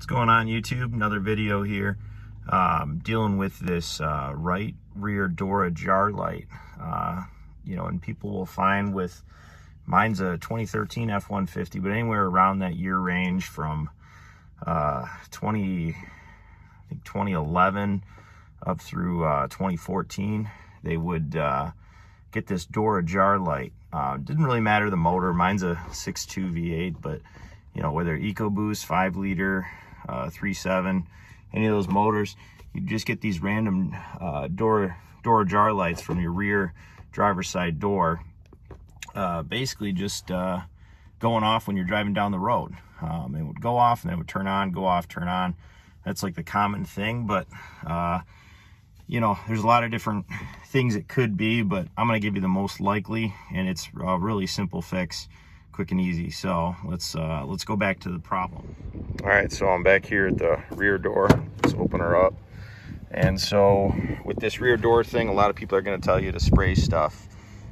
What's going on, YouTube? Another video here dealing with this right rear door ajar light. And people will find with, mine's a 2013 F-150, but anywhere around that year range from 2011 up through 2014, they would get this door ajar light. Didn't really matter the motor. Mine's a 6.2 V8, but whether EcoBoost 5 liter, 3.7, any of those motors, you just get these random door ajar lights from your rear driver's side door, basically just going off when you're driving down the road. It would go off and then it would turn on, go off, turn on. That's like the common thing, but there's a lot of different things it could be, but I'm going to give you the most likely, and it's a really simple fix, quick and easy. So let's go back to the problem. All right, so I'm back here at the rear door. Let's open her up. And so with this rear door thing, a lot of people are going to tell you to spray stuff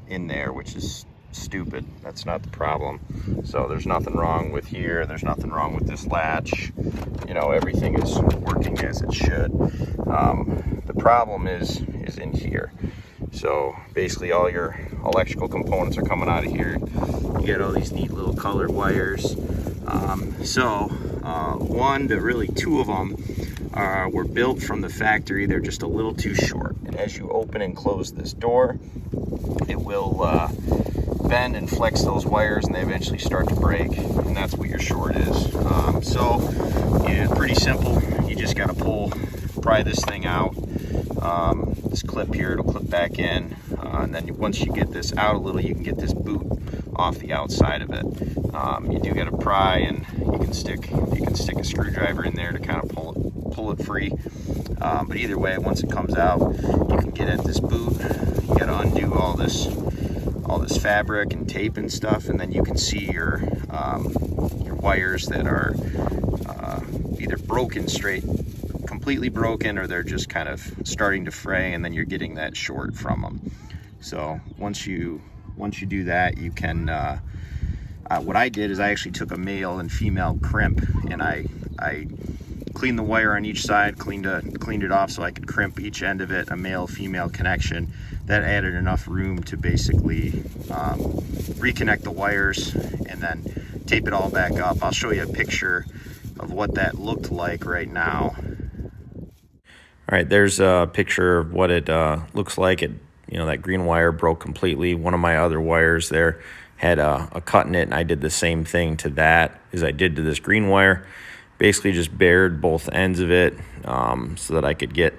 in there, which is stupid. That's not the problem. So there's nothing wrong with here. There's nothing wrong with this latch. Everything is working as it should. The problem is in here. So basically all your electrical components are coming out of here. You get all these neat little colored wires. One to really two of them were built from the factory. They're just a little too short. And as you open and close this door, it will bend and flex those wires, and they eventually start to break, and that's what your short is. Pretty simple. You just got to pry this thing out. This clip here, it'll clip back in, and then once you get this out a little, you can get this boot off the outside of it. You do got to pry, and you can stick a screwdriver in there to kind of pull it free. But either way, once it comes out, you can get at this boot. You got to undo all this fabric and tape and stuff, and then you can see your wires that are either completely broken, or they're just kind of starting to fray, and then you're getting that short from them. So once you do that, you can what I did is I actually took a male and female crimp, and I cleaned the wire on each side, cleaned it off so I could crimp each end of it, a male-female connection. That added enough room to basically reconnect the wires and then tape it all back up. I'll show you a picture of what that looked like right now. All right, there's a picture of what it looks like. That green wire broke completely. One of my other wires there had a cut in it, and I did the same thing to that as I did to this green wire. Basically just bared both ends of it so that I could get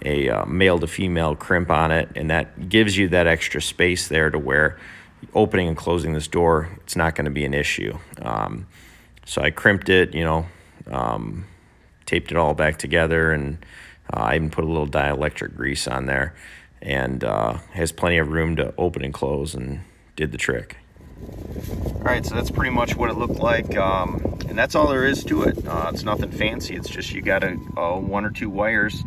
a male to female crimp on it, and that gives you that extra space there to where opening and closing this door, it's not going to be an issue. So I crimped it, taped it all back together, and I even put a little dielectric grease on there, and has plenty of room to open and close, and did the trick. All right, so that's pretty much what it looked like, and that's all there is to it. It's nothing fancy. It's just you got one or two wires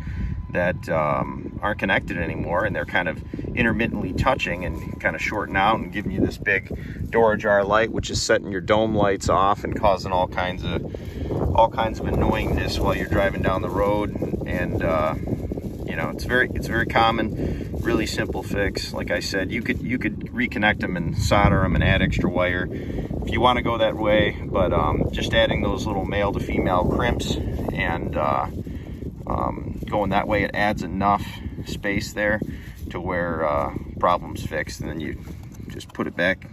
that aren't connected anymore, and they're kind of intermittently touching and kind of shorting out and giving you this big door ajar light, which is setting your dome lights off and causing all kinds of annoyingness while you're driving down the road. And it's very common, really simple fix. Like I said, you could reconnect them and solder them and add extra wire if you want to go that way, but just adding those little male to female crimps and going that way, it adds enough space there to where problem's fixed, and then you just put it back.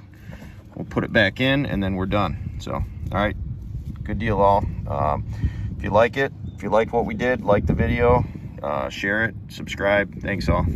We'll put it back in, and then we're done. So, all right, good deal all. If you like what we did, like the video, share it, subscribe. Thanks all.